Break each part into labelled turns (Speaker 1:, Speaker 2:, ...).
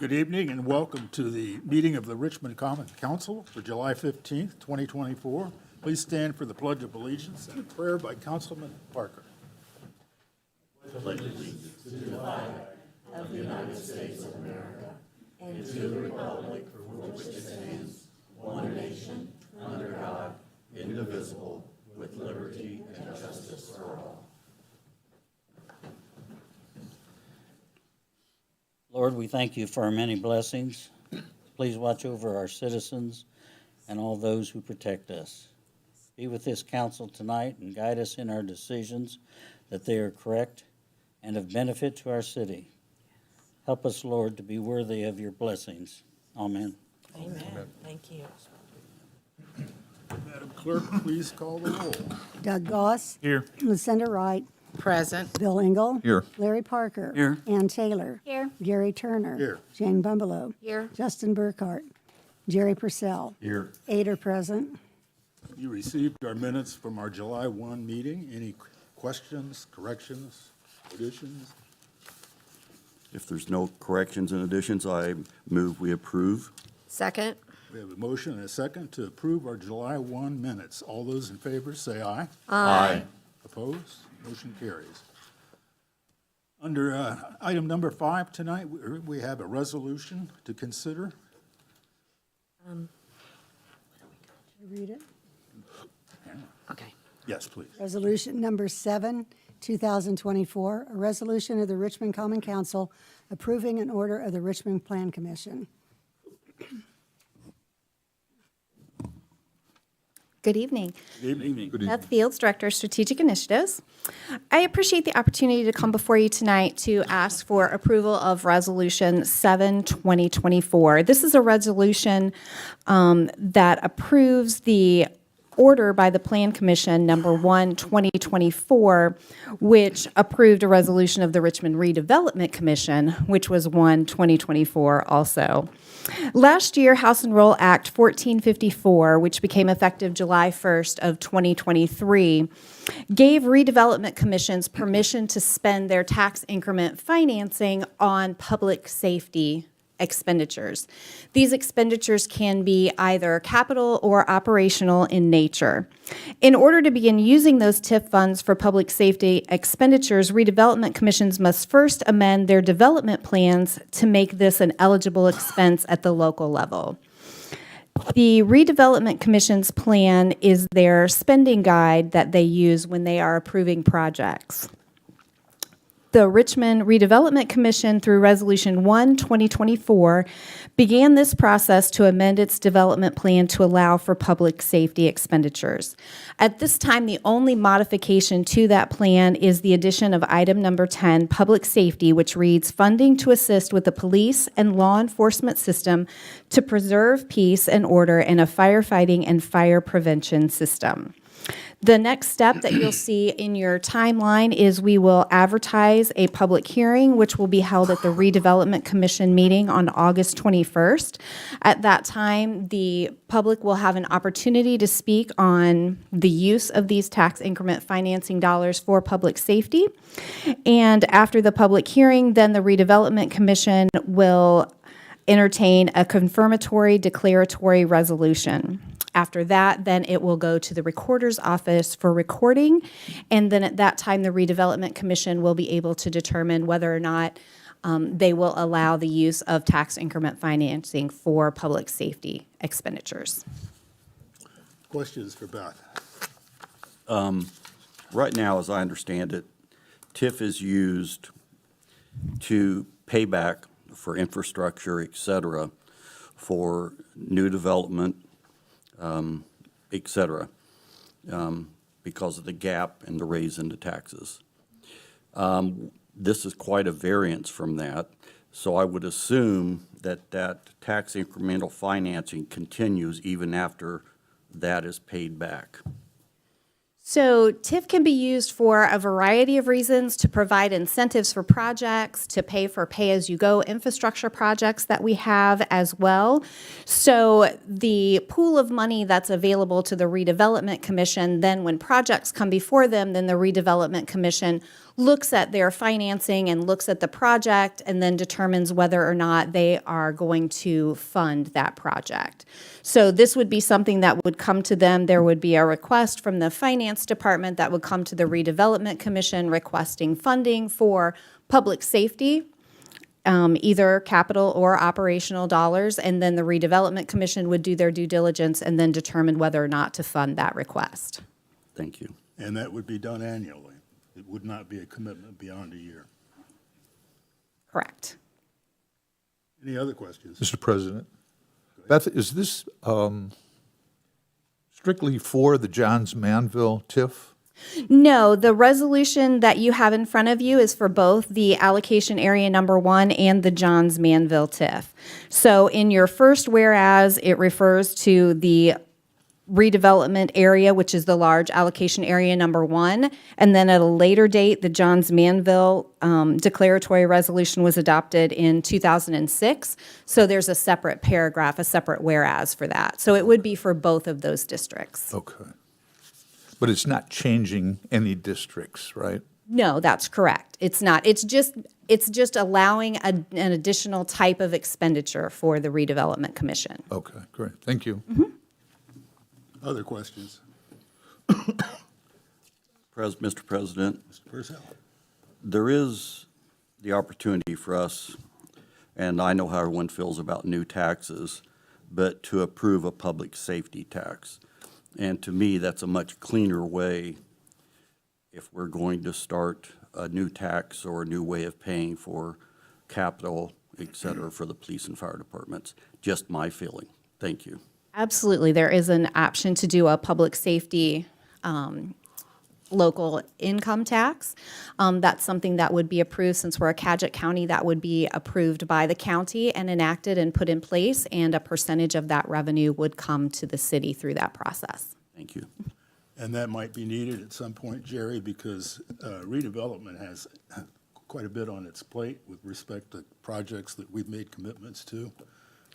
Speaker 1: Good evening and welcome to the meeting of the Richmond Common Council for July 15th, 2024. Please stand for the Pledge of Allegiance and a prayer by Councilman Parker.
Speaker 2: Lord, we thank you for our many blessings. Please watch over our citizens and all those who protect us. Be with this council tonight and guide us in our decisions that they are correct and of benefit to our city. Help us, Lord, to be worthy of your blessings. Amen.
Speaker 3: Amen. Thank you.
Speaker 1: Madam Clerk, please call the roll.
Speaker 4: Doug Goss.
Speaker 1: Here.
Speaker 4: Lucinda Wright.
Speaker 3: Present.
Speaker 4: Bill Engel.
Speaker 1: Here.
Speaker 4: Larry Parker.
Speaker 2: Here.
Speaker 4: Ann Taylor.
Speaker 3: Here.
Speaker 4: Gary Turner.
Speaker 1: Here.
Speaker 4: Jane Bumbelow.
Speaker 3: Here.
Speaker 4: Justin Burkhart. Jerry Purcell.
Speaker 1: Here.
Speaker 4: 8 are present.
Speaker 1: You received our minutes from our July 1 meeting. Any questions, corrections, additions?
Speaker 5: If there's no corrections and additions, I move we approve.
Speaker 3: Second.
Speaker 1: We have a motion and a second to approve our July 1 minutes. All those in favor say aye.
Speaker 5: Aye.
Speaker 1: Opposed? Motion carries. Under item number 5 tonight, we have a resolution to consider.
Speaker 4: Read it.
Speaker 3: Okay.
Speaker 1: Yes, please.
Speaker 4: Resolution number 7, 2024, a resolution of the Richmond Common Council approving an order of the Richmond Plan Commission.
Speaker 6: Good evening.
Speaker 1: Good evening.
Speaker 6: Beth Fields, Director of Strategic Initiatives. I appreciate the opportunity to come before you tonight to ask for approval of Resolution 7, 2024. This is a resolution that approves the order by the Plan Commission number 1, 2024, which approved a resolution of the Richmond Redevelopment Commission, which was 1, 2024 also. Last year, House and Roll Act 1454, which became effective July 1st of 2023, gave redevelopment commissions permission to spend their tax increment financing on public safety expenditures. These expenditures can be either capital or operational in nature. In order to begin using those TIF funds for public safety expenditures, redevelopment commissions must first amend their development plans to make this an eligible expense at the local level. The redevelopment commission's plan is their spending guide that they use when they are approving projects. The Richmond Redevelopment Commission, through Resolution 1, 2024, began this process to amend its development plan to allow for public safety expenditures. At this time, the only modification to that plan is the addition of item number 10, public safety, which reads, funding to assist with the police and law enforcement system to preserve peace and order in a firefighting and fire prevention system. The next step that you'll see in your timeline is we will advertise a public hearing, which will be held at the Redevelopment Commission meeting on August 21st. At that time, the public will have an opportunity to speak on the use of these tax increment financing dollars for public safety. And after the public hearing, then the Redevelopment Commission will entertain a confirmatory declaratory resolution. After that, then it will go to the recorder's office for recording, and then at that time, the Redevelopment Commission will be able to determine whether or not they will allow the use of tax increment financing for public safety expenditures.
Speaker 1: Questions for Beth?
Speaker 5: Right now, as I understand it, TIF is used to pay back for infrastructure, et cetera, for new development, et cetera, because of the gap and the raise in the taxes. This is quite a variance from that, so I would assume that that tax incremental financing continues even after that is paid back.
Speaker 6: So TIF can be used for a variety of reasons: to provide incentives for projects, to pay for pay-as-you-go infrastructure projects that we have as well. So the pool of money that's available to the Redevelopment Commission, then when projects come before them, then the Redevelopment Commission looks at their financing and looks at the project and then determines whether or not they are going to fund that project. So this would be something that would come to them. There would be a request from the Finance Department that would come to the Redevelopment Commission requesting funding for public safety, either capital or operational dollars, and then the Redevelopment Commission would do their due diligence and then determine whether or not to fund that request.
Speaker 5: Thank you.
Speaker 1: And that would be done annually. It would not be a commitment beyond a year.
Speaker 6: Correct.
Speaker 1: Any other questions?
Speaker 7: Mr. President, Beth, is this strictly for the Johns Manville TIF?
Speaker 6: No, the resolution that you have in front of you is for both the allocation area number 1 and the Johns Manville TIF. So in your first whereas, it refers to the redevelopment area, which is the large allocation area number 1. And then at a later date, the Johns Manville declaratory resolution was adopted in 2006. So there's a separate paragraph, a separate whereas for that. So it would be for both of those districts.
Speaker 7: Okay. But it's not changing any districts, right?
Speaker 6: No, that's correct. It's not. It's just allowing an additional type of expenditure for the Redevelopment Commission.
Speaker 7: Okay, great. Thank you.
Speaker 1: Other questions?
Speaker 5: Mr. President,
Speaker 1: Mr. Purcell?
Speaker 5: there is the opportunity for us, and I know how everyone feels about new taxes, but to approve a public safety tax. And to me, that's a much cleaner way if we're going to start a new tax or a new way of paying for capital, et cetera, for the police and fire departments. Just my feeling. Thank you.
Speaker 6: Absolutely. There is an option to do a public safety local income tax. That's something that would be approved, since we're a Cadgett County, that would be approved by the county and enacted and put in place, and a percentage of that revenue would come to the city through that process.
Speaker 5: Thank you.
Speaker 1: And that might be needed at some point, Jerry, because redevelopment has quite a bit on its plate with respect to projects that we've made commitments to.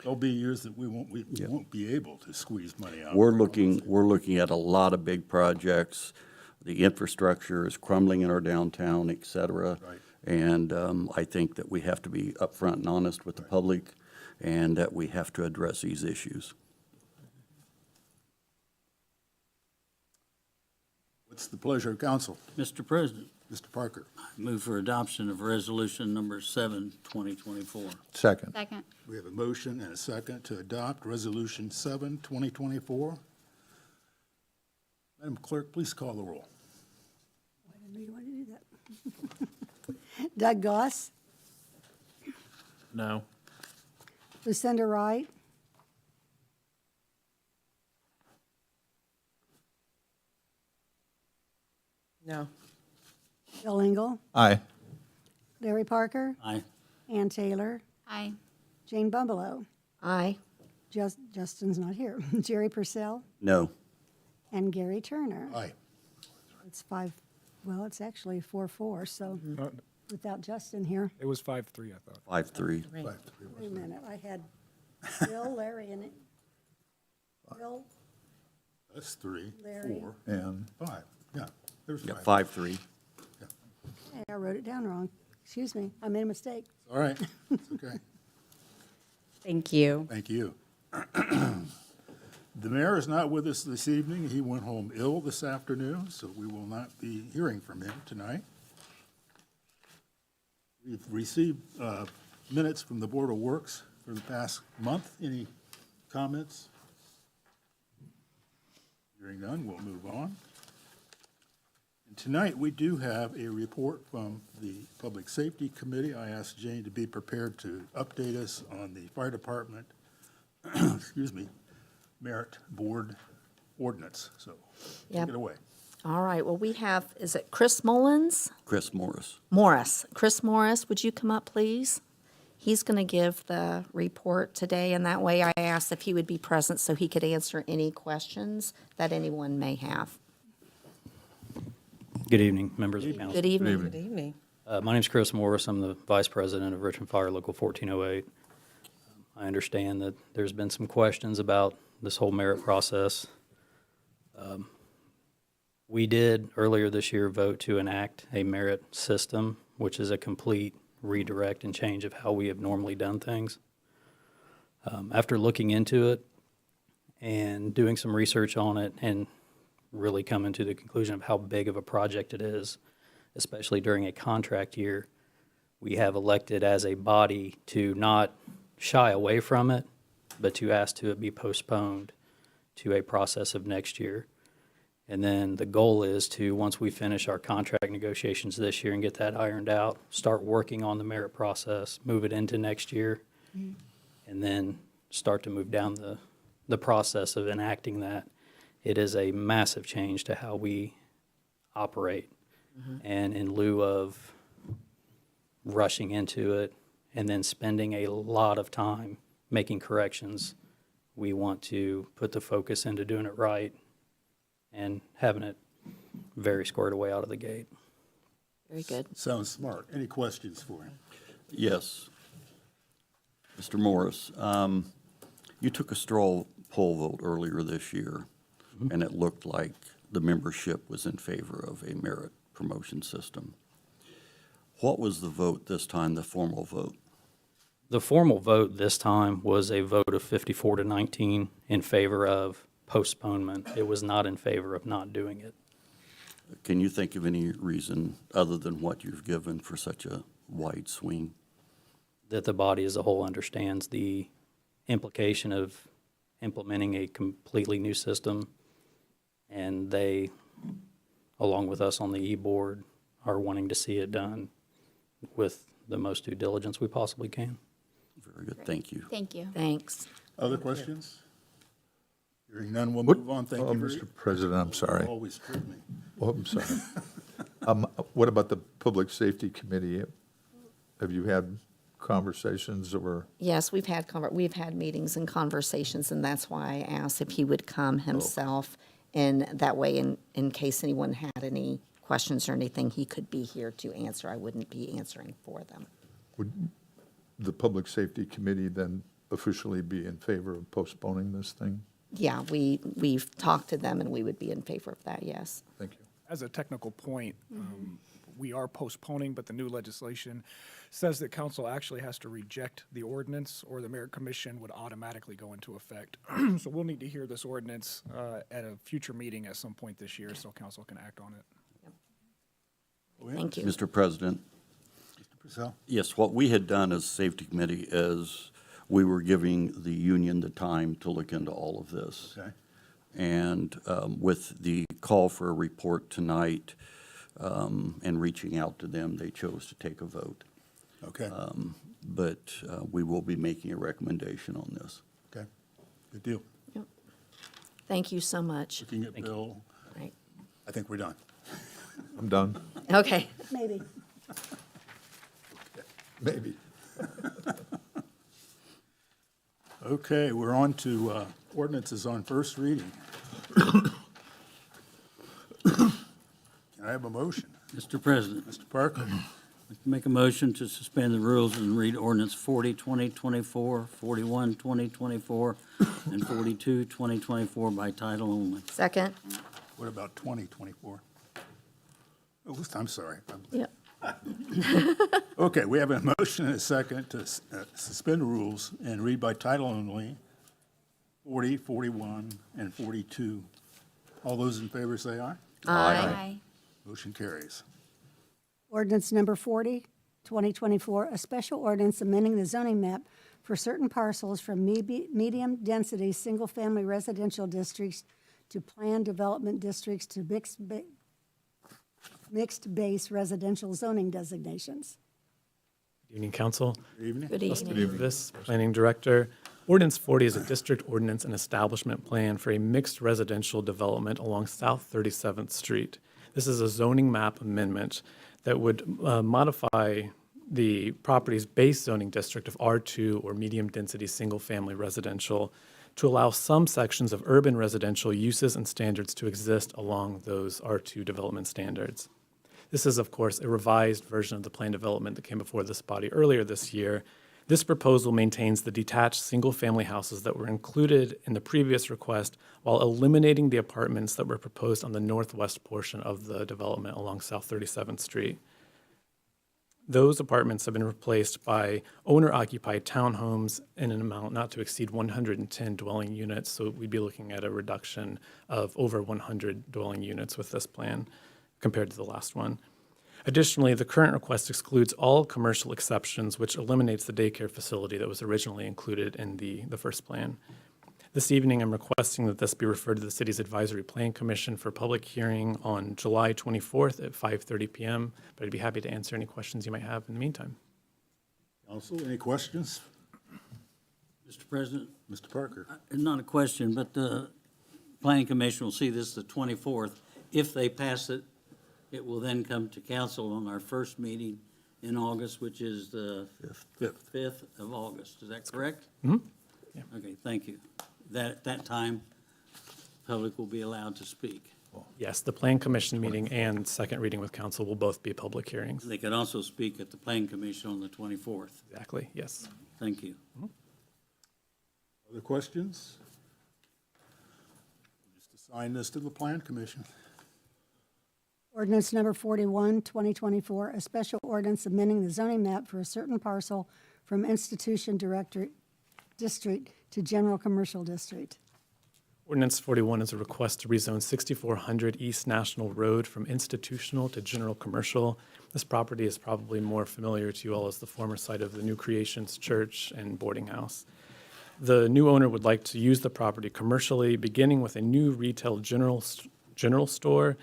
Speaker 1: There'll be years that we won't be able to squeeze money out.
Speaker 5: We're looking at a lot of big projects. The infrastructure is crumbling in our downtown, et cetera.
Speaker 1: Right.
Speaker 5: And I think that we have to be upfront and honest with the public, and that we have to address these issues.
Speaker 1: What's the pleasure of council?
Speaker 2: Mr. President,
Speaker 1: Mr. Parker?
Speaker 2: move for adoption of resolution number 7, 2024.
Speaker 7: Second.
Speaker 8: Second.
Speaker 1: We have a motion and a second to adopt Resolution 7, 2024. Madam Clerk, please call the roll.
Speaker 4: Why didn't you want to do that? Doug Goss,
Speaker 9: No.
Speaker 4: Lucinda Wright,
Speaker 3: No.
Speaker 4: Bill Engel,
Speaker 7: Aye.
Speaker 4: Larry Parker,
Speaker 2: Aye.
Speaker 4: Ann Taylor,
Speaker 8: Aye.
Speaker 4: Jane Bumbleow.
Speaker 3: Aye.
Speaker 4: Justin's not here. Jerry Purcell
Speaker 5: No.
Speaker 4: and Gary Turner.
Speaker 1: Aye.
Speaker 4: It's 5, well, it's actually 4-4, so without Justin here.
Speaker 9: It was 5-3, I thought.
Speaker 5: 5-3.
Speaker 1: 5-3.
Speaker 4: Wait a minute, I had Bill, Larry, and Bill,
Speaker 1: That's 3,
Speaker 4: Larry.
Speaker 1: 4,
Speaker 7: And
Speaker 1: 5. Yeah, there's
Speaker 5: Yeah,
Speaker 1: 5.
Speaker 5: 5-3.
Speaker 4: Hey, I wrote it down wrong. Excuse me, I made a mistake.
Speaker 1: All right, it's okay.
Speaker 6: Thank you.
Speaker 1: Thank you. The mayor is not with us this evening. He went home ill this afternoon, so we will not be hearing from him tonight. We've received minutes from the Board of Works for the past month. Any comments? Hearing none, we'll move on. And tonight, we do have a report from the Public Safety Committee. I asked Jane to be prepared to update us on the fire department, excuse me, merit board ordinance. So take
Speaker 3: Yep.
Speaker 1: it away.
Speaker 3: All right, well, we have, is it Chris Mullins?
Speaker 5: Chris Morris.
Speaker 3: Morris. Chris Morris, would you come up, please? He's going to give the report today, and that way I asked if he would be present so he could answer any questions that anyone may have.
Speaker 8: Good evening, members of council.
Speaker 3: Good evening.
Speaker 7: Good
Speaker 9: evening.
Speaker 8: My name's Chris Morris. I'm the Vice President of Richmond Fire Local 1408. I understand that there's been some questions about this whole merit process. We did earlier this year vote to enact a merit system, which is a complete redirect and change of how we have normally done things. After looking into it and doing some research on it and really coming to the conclusion of how big of a project it is, especially during a contract year, we have elected as a body to not shy away from it, but to ask to it be postponed to a process of next year. And then the goal is to, once we finish our contract negotiations this year and get that ironed out, start working on the merit process, move it into next year, and then start to move down the process of enacting that. It is a massive change to how we operate. And in lieu of rushing into it and then spending a lot of time making corrections, we want to put the focus into doing it right and having it very squared away out of the gate.
Speaker 3: Very good.
Speaker 1: Sounds smart. Any questions for him?
Speaker 5: Yes. Mr. Morris, you took a straw poll vote earlier this year, and it looked like the membership was in favor of a merit promotion system. What was the vote this time, the formal vote?
Speaker 8: The formal vote this time was a vote of 54 to 19 in favor of postponement. It was not in favor of not doing it.
Speaker 5: Can you think of any reason other than what you've given for such a wide swing?
Speaker 8: That the body as a whole understands the implication of implementing a completely new system, and they, along with us on the E-Board, are wanting to see it done with the most due diligence we possibly can.
Speaker 5: Very good, thank you.
Speaker 6: Thank you.
Speaker 3: Thanks.
Speaker 1: Other questions? Hearing none, we'll move on. Thank
Speaker 7: Oh,
Speaker 1: you.
Speaker 7: Mr. President, I'm sorry.
Speaker 1: Always trip me.
Speaker 7: Oh, I'm sorry. What about the Public Safety Committee? Have you had conversations or?
Speaker 3: Yes, we've had meetings and conversations, and that's why I asked if he would come himself. And that way, in case anyone had any questions or anything, he could be here to answer. I wouldn't be answering for them.
Speaker 7: Would the Public Safety Committee then officially be in favor of postponing this thing?
Speaker 3: Yeah, we've talked to them, and we would be in favor of that, yes.
Speaker 7: Thank you.
Speaker 10: As a technical point, we are postponing, but the new legislation says that council actually has to reject the ordinance or the merit commission would automatically go into effect. So we'll need to hear this ordinance at a future meeting at some point this year so council can act on it.
Speaker 3: Thank you.
Speaker 5: Mr. President,
Speaker 1: Purcell?
Speaker 5: yes, what we had done as Safety Committee is we were giving the union the time to look into all of this.
Speaker 1: Okay.
Speaker 5: And with the call for a report tonight and reaching out to them, they chose to take a vote.
Speaker 1: Okay.
Speaker 5: But we will be making a recommendation on this.
Speaker 1: Okay. Good deal.
Speaker 3: Yep. Thank you so much.
Speaker 1: Looking at Bill,
Speaker 3: Right.
Speaker 1: I think we're done.
Speaker 7: I'm done,
Speaker 3: Okay.
Speaker 4: Maybe.
Speaker 7: maybe.
Speaker 1: Okay, we're on to ordinances on first reading. Can I have a motion?
Speaker 2: Mr. President,
Speaker 1: Mr. Parker?
Speaker 2: make a motion to suspend the rules and read ordinance 40, 2024, 41, 2024, and 42, 2024 by title only.
Speaker 3: Second?
Speaker 1: What about 2024? Oh, I'm sorry.
Speaker 3: Yep.
Speaker 1: Okay, we have a motion and a second to suspend rules and read by title only 40, 41, and 42. All those in favor say aye.
Speaker 3: Aye.
Speaker 1: Motion carries.
Speaker 4: Ordinance number 40, 2024, a special ordinance amending the zoning map for certain parcels from medium-density, single-family residential districts to planned development districts to mixed-base residential zoning designations.
Speaker 11: Good evening, Council.
Speaker 1: Good evening.
Speaker 3: Good
Speaker 11: Justin
Speaker 3: evening.
Speaker 11: Davis, Planning Director. Ordinance 40 is a district ordinance and establishment plan for a mixed residential development along South 37th Street. This is a zoning map amendment that would modify the property's base zoning district of R2 or medium-density single-family residential to allow some sections of urban residential uses and standards to exist along those R2 development standards. This is, of course, a revised version of the plan development that came before this body earlier this year. This proposal maintains the detached single-family houses that were included in the previous request while eliminating the apartments that were proposed on the northwest portion of the development along South 37th Street. Those apartments have been replaced by owner-occupied townhomes in an amount not to exceed 110 dwelling units, so we'd be looking at a reduction of over 100 dwelling units with this plan compared to the last one. Additionally, the current request excludes all commercial exceptions, which eliminates the daycare facility that was originally included in the first plan. This evening, I'm requesting that this be referred to the City's Advisory Plan Commission for public hearing on July 24th at 5:30 p.m., but I'd be happy to answer any questions you might have in the meantime.
Speaker 1: Council, any questions?
Speaker 2: Mr. President,
Speaker 1: Mr. Parker?
Speaker 2: not a question, but the Planning Commission will see this the 24th. If they pass it, it will then come to council on our first meeting in August, which is the 5th of August. Is that correct?
Speaker 11: Mm-hmm. Yeah.
Speaker 2: Okay, thank you. At that time, public will be allowed to speak.
Speaker 11: Yes, the Plan Commission meeting and second reading with council will both be public hearings.
Speaker 2: They can also speak at the Planning Commission on the 24th.
Speaker 11: Exactly, yes.
Speaker 2: Thank you.
Speaker 1: Other questions? Just assign this to the Plan Commission.
Speaker 4: Ordinance number 41, 2024, a special ordinance amending the zoning map for a certain parcel from institution district to general commercial district.
Speaker 11: Ordinance 41 is a request to rezone 6400 East National Road from institutional to general commercial. This property is probably more familiar to you all as the former site of the New Creations Church and boarding house. The new owner would like to use the property commercially, beginning with a new retail general store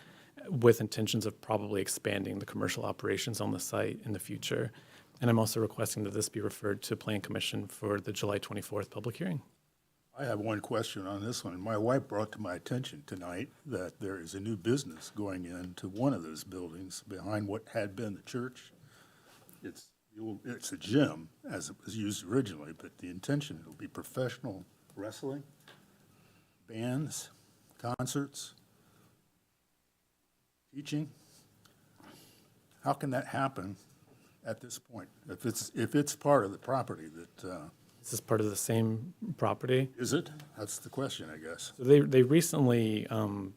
Speaker 11: with intentions of probably expanding the commercial operations on the site in the future. And I'm also requesting that this be referred to Plan Commission for the July 24th public hearing.
Speaker 1: I have one question on this one. My wife brought to my attention tonight that there is a new business going into one of those buildings behind what had been the church. It's a gym, as it was used originally, but the intention will be professional wrestling, bands, concerts, teaching. How can that happen at this point? If it's part of the property that,
Speaker 11: This is part of the same property.
Speaker 1: is it? That's the question, I guess.
Speaker 11: So they recently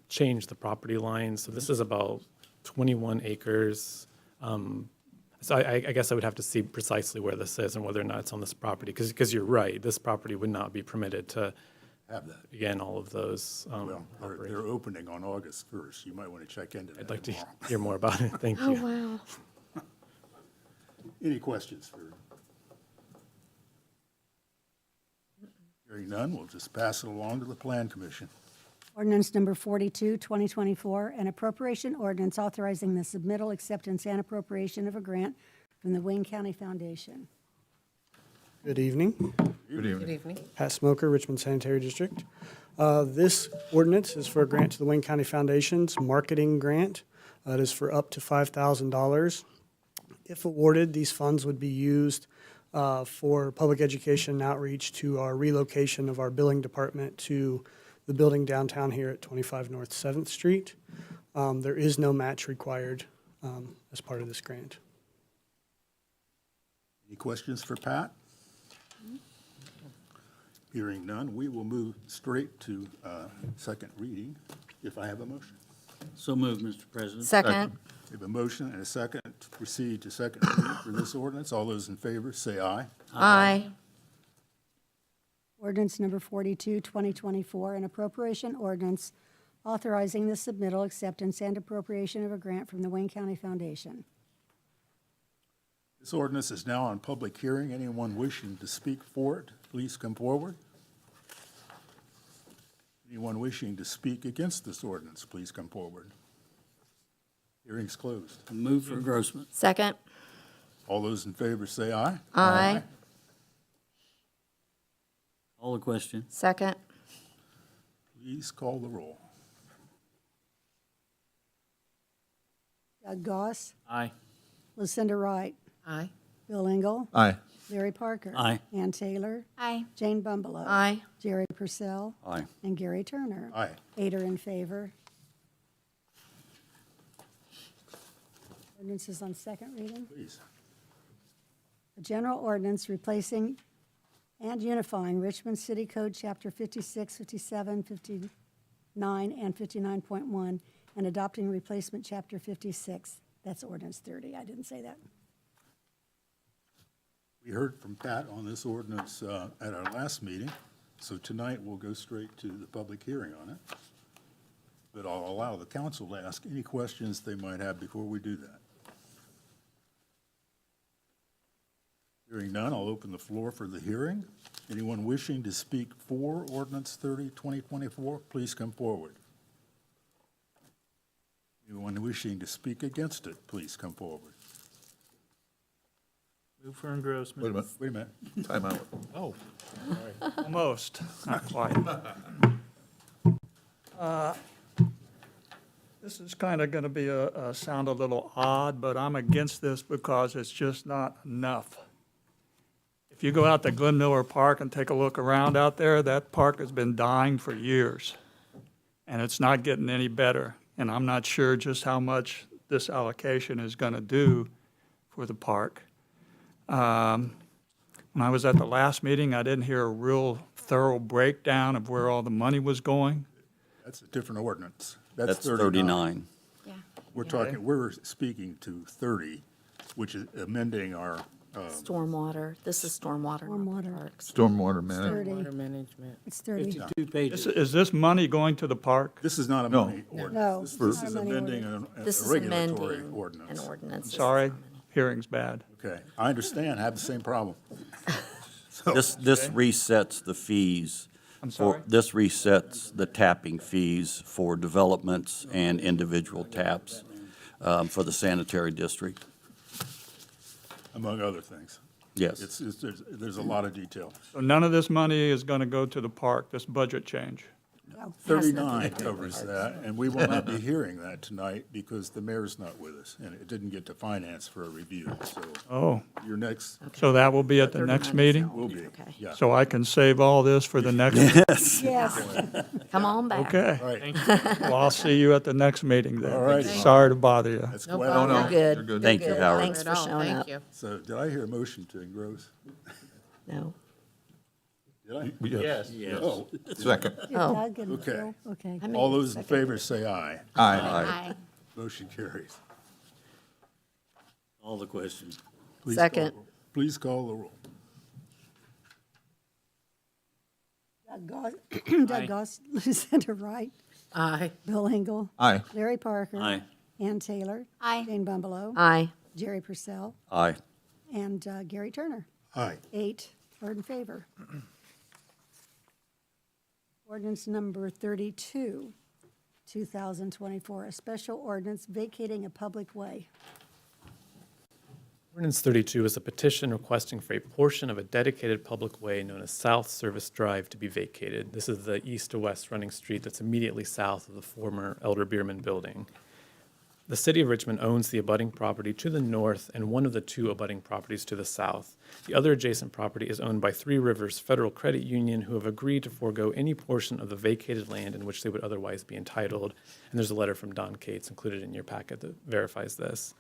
Speaker 11: changed the property lines. So this is about 21 acres. So I guess I would have to see precisely where this is and whether or not it's on this property. Because you're right, this property would not be permitted to
Speaker 1: Have that.
Speaker 11: begin all of those.
Speaker 1: Well,
Speaker 11: operations.
Speaker 1: they're opening on August 1st. You might want to check into that
Speaker 11: I'd like to
Speaker 1: tomorrow.
Speaker 11: hear more about it. Thank
Speaker 3: Oh,
Speaker 11: you.
Speaker 3: wow.
Speaker 1: Any questions for? Hearing none, we'll just pass it along to the Plan Commission.
Speaker 4: Ordinance number 42, 2024, an appropriation ordinance authorizing the submittal, acceptance, and appropriation of a grant from the Wayne County Foundation.
Speaker 9: Good evening.
Speaker 7: Good evening.
Speaker 9: Pat Smoker, Richmond Sanitary District. This ordinance is for a grant to the Wayne County Foundation's marketing grant. It is for up to $5,000. If awarded, these funds would be used for public education and outreach to our relocation of our billing department to the building downtown here at 25 North 7th Street. There is no match required as part of this grant.
Speaker 1: Any questions for Pat? Hearing none, we will move straight to second reading, if I have a motion.
Speaker 2: So moved, Mr. President.
Speaker 3: Second.
Speaker 1: We have a motion and a second to proceed to second reading for this ordinance. All those in favor, say aye.
Speaker 3: Aye.
Speaker 4: Ordinance number 42, 2024, an appropriation ordinance authorizing the submittal, acceptance, and appropriation of a grant from the Wayne County Foundation.
Speaker 1: This ordinance is now on public hearing. Anyone wishing to speak for it, please come forward. Anyone wishing to speak against this ordinance, please come forward. Hearing's closed.
Speaker 2: Move for engrossment.
Speaker 3: Second.
Speaker 1: All those in favor say aye.
Speaker 3: Aye.
Speaker 2: Call the question.
Speaker 3: Second.
Speaker 1: Please call the roll.
Speaker 4: Doug Goss,
Speaker 2: Aye.
Speaker 4: Lucinda Wright,
Speaker 3: Aye.
Speaker 4: Bill Engel,
Speaker 7: Aye.
Speaker 4: Larry Parker.
Speaker 2: Aye.
Speaker 4: Ann Taylor,
Speaker 6: Aye.
Speaker 4: Jane Bumbelow.
Speaker 3: Aye.
Speaker 4: Jerry Purcell.
Speaker 5: Aye.
Speaker 4: And Gary Turner.
Speaker 1: Aye.
Speaker 4: 8 are in favor. Ordinance is on second reading.
Speaker 1: Please.
Speaker 4: A general ordinance replacing and unifying Richmond City Code, Chapter 56, 57, 59, and 59.1, and adopting replacement Chapter 56. That's ordinance 30. I didn't say that.
Speaker 1: We heard from Pat on this ordinance at our last meeting, so tonight we'll go straight to the public hearing on it. But I'll allow the council to ask any questions they might have before we do that. Hearing none, I'll open the floor for the hearing. Anyone wishing to speak for ordinance 30, 2024, please come forward. Anyone wishing to speak against it, please come forward.
Speaker 12: Move for engrossment.
Speaker 7: Wait a minute, time out.
Speaker 12: Oh, almost, not quite. This is kind of going to be sound a little odd, but I'm against this because it's just not enough. If you go out to Glen Miller Park and take a look around out there, that park has been dying for years, and it's not getting any better. And I'm not sure just how much this allocation is going to do for the park. When I was at the last meeting, I didn't hear a real thorough breakdown of where all the money was going.
Speaker 1: That's a different ordinance.
Speaker 5: That's 39.
Speaker 1: We're speaking to 30, which is amending our,
Speaker 3: Stormwater, this is stormwater, not the
Speaker 4: Stormwater.
Speaker 3: parks.
Speaker 7: Stormwater management.
Speaker 4: 30.
Speaker 2: management.
Speaker 4: It's 30.
Speaker 2: Two pages.
Speaker 12: Is this money going to the park?
Speaker 1: this is not a
Speaker 7: No.
Speaker 1: money ordinance.
Speaker 4: No,
Speaker 1: This
Speaker 4: it's not
Speaker 1: is
Speaker 4: a money
Speaker 1: amending
Speaker 3: This
Speaker 1: a
Speaker 3: is
Speaker 1: regulatory
Speaker 3: amending
Speaker 1: ordinance.
Speaker 3: an ordinance.
Speaker 12: Sorry, hearing's bad.
Speaker 1: Okay, I understand, I have the same problem.
Speaker 5: This resets the fees.
Speaker 12: I'm sorry?
Speaker 5: This resets the tapping fees for developments and individual taps for the sanitary district.
Speaker 1: Among other things.
Speaker 5: Yes.
Speaker 1: There's a lot of detail.
Speaker 12: So none of this money is going to go to the park, this budget change?
Speaker 4: No.
Speaker 1: 39 covers that, and we will not be hearing that tonight because the mayor's not with us, and it didn't get to finance for a review, so
Speaker 12: Oh,
Speaker 1: your next
Speaker 12: so that will be at the next meeting?
Speaker 1: will be,
Speaker 3: Okay.
Speaker 1: yeah.
Speaker 12: So I can save all this for the next?
Speaker 4: Yes.
Speaker 3: Come on back.
Speaker 12: Okay.
Speaker 1: All right,
Speaker 12: Well, I'll see you at the next meeting then.
Speaker 1: All right.
Speaker 12: Sorry to bother you.
Speaker 1: that's
Speaker 3: No
Speaker 1: quite
Speaker 3: problem,
Speaker 1: all
Speaker 3: you're
Speaker 1: right.
Speaker 3: good.
Speaker 7: You're good.
Speaker 5: Thank you,
Speaker 3: Good.
Speaker 5: Howard.
Speaker 3: Thanks for showing up.
Speaker 1: So did I hear a motion to engross?
Speaker 3: No.
Speaker 1: Did I?
Speaker 7: Yes.
Speaker 1: Oh,
Speaker 7: Second.
Speaker 4: Did
Speaker 3: Oh.
Speaker 4: Doug and
Speaker 1: Okay.
Speaker 4: Phil? Okay.
Speaker 3: I made
Speaker 1: all
Speaker 3: it
Speaker 1: those in
Speaker 3: second.
Speaker 1: favor say aye.
Speaker 7: Aye.
Speaker 1: Motion carries.
Speaker 2: All the questions.
Speaker 1: Please
Speaker 3: Second.
Speaker 1: Please call the roll.
Speaker 4: Doug Goss, Lucinda Wright,
Speaker 2: Aye.
Speaker 4: Bill Engel,
Speaker 7: Aye.
Speaker 4: Larry Parker.
Speaker 2: Aye.
Speaker 4: Ann Taylor.
Speaker 6: Aye.
Speaker 4: Jane Bumbelow.
Speaker 3: Aye.
Speaker 4: Jerry Purcell.
Speaker 5: Aye.
Speaker 4: And Gary Turner.
Speaker 1: Aye.
Speaker 4: 8 are in favor. Ordinance number 32, 2024, a special ordinance vacating a public way.
Speaker 11: Ordinance 32 is a petition requesting for a portion of a dedicated public way known as South Service Drive to be vacated. This is the east to west running street that's immediately south of the former Elder Bierman building. The city of Richmond owns the abutting property to the north and one of the two abutting properties to the south. The other adjacent property is owned by Three Rivers Federal Credit Union, who have agreed to forego any portion of the vacated land in which they would otherwise be entitled. And there's a letter from Don Cates included in your packet that verifies this.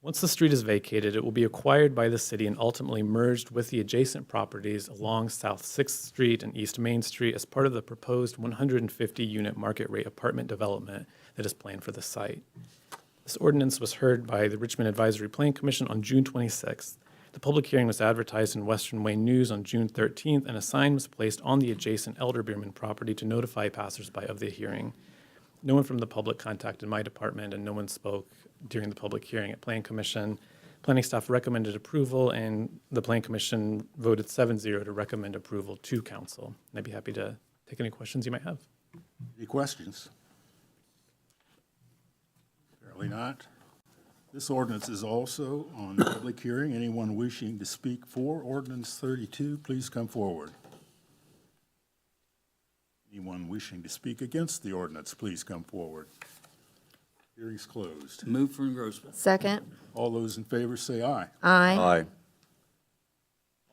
Speaker 11: Once the street is vacated, it will be acquired by the city and ultimately merged with the adjacent properties along South 6th Street and East Main Street as part of the proposed 150-unit market rate apartment development that is planned for the site. This ordinance was heard by the Richmond Advisory Plan Commission on June 26th. The public hearing was advertised in Western Wayne News on June 13th, and a sign was placed on the adjacent Elder Bierman property to notify passersby of the hearing. No one from the public contacted my department, and no one spoke during the public hearing at Plan Commission. Planning staff recommended approval, and the Plan Commission voted 7-0 to recommend approval to council. And I'd be happy to take any questions you might have.
Speaker 1: Any questions? Apparently not. This ordinance is also on public hearing. Anyone wishing to speak for ordinance 32, please come forward. Anyone wishing to speak against the ordinance, please come forward. Hearing's closed.
Speaker 2: Move for engrossment.
Speaker 3: Second.
Speaker 1: All those in favor say aye.
Speaker 3: Aye.
Speaker 5: Aye.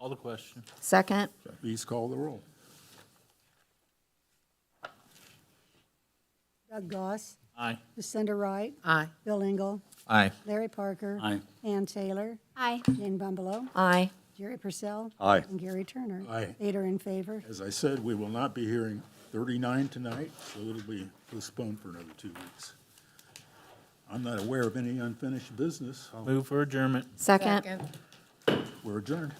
Speaker 13: Call the question.
Speaker 3: Second.
Speaker 1: Please call the roll.
Speaker 4: Doug Goss,
Speaker 13: Aye.
Speaker 4: Lucinda Wright,
Speaker 3: Aye.
Speaker 4: Bill Engel,
Speaker 7: Aye.
Speaker 4: Larry Parker.
Speaker 2: Aye.
Speaker 4: Ann Taylor,
Speaker 6: Aye.
Speaker 4: Jane Bumbelow,
Speaker 3: Aye.
Speaker 4: Jerry Purcell.
Speaker 5: Aye.
Speaker 4: And Gary Turner.
Speaker 1: Aye.
Speaker 4: 8 are in favor.
Speaker 1: As I said, we will not be hearing 39 tonight, so it'll be postponed for another 2 weeks. I'm not aware of any unfinished business.
Speaker 13: Move for adjournment.
Speaker 3: Second.
Speaker 1: We're adjourned.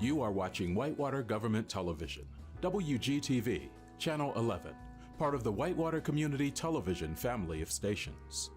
Speaker 14: You are watching Whitewater Government Television, WGTV, Channel 11, part of the Whitewater Community Television family of stations.